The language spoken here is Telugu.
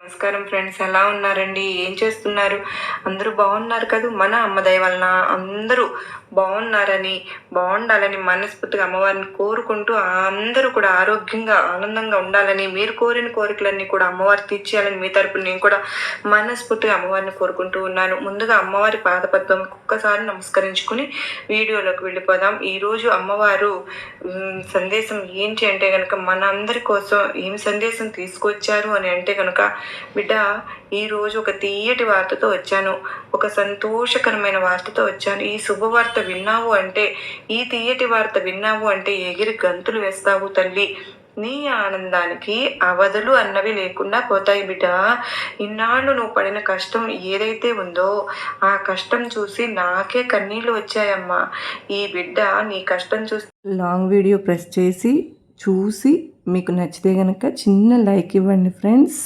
నమస్కారం ఫ్రెండ్స్, ఎలా ఉన్నారండి? ఏం చేస్తున్నారు? అందరూ బాగున్నారు కదా? మన అమ్మ దయ వలన అందరూ బాగున్నారని, బాగుండాలని మనస్ఫూర్తిగా అమ్మవారిని కోరుకుంటూ అందరూ కూడా ఆరోగ్యంగా ఆనందంగా ఉండాలని, మీరు కోరిన కోరికలన్నీ కూడా అమ్మవారు తీర్చేయాలని మీ తరపున నేను కూడా మనస్ఫూర్తిగా అమ్మవారిని కోరుకుంటూ ఉన్నాను. ముందుగా అమ్మవారి పాదపద్మం ఒక్కసారి నమస్కరించుకుని వీడియోలోకి వెళ్ళిపోదాం. ఈరోజు అమ్మవారు సందేశం ఏంటి అంటే కనుక, మనందరి కోసం ఏం సందేశం తీసుకొచ్చారు అని అంటే కనుక, బిడ్డ ఈరోజు ఒక తీయటి వార్తతో వచ్చాను, ఒక సంతోషకరమైన వార్తతో వచ్చాను. ఈ శుభవార్త విన్నావు అంటే, ఈ తీయటి వార్త విన్నావు అంటే ఎగిరి గంతులు వేస్తావు తల్లి. నీ ఆనందానికి అవధులు అన్నవి లేకుండా పోతాయి బిడ్డ. ఇన్నాళ్ళు నువ్వు పడిన కష్టం ఏదైతే ఉందో ఆ కష్టం చూసి నాకే కన్నీళ్ళు వచ్చాయమ్మా. ఈ బిడ్డ నీ కష్టం చూసి లాంగ్ వీడియో ప్రెస్ చేసి చూసి మీకు నచ్చితే కనుక చిన్న లైక్ ఇవ్వండి ఫ్రెండ్స్.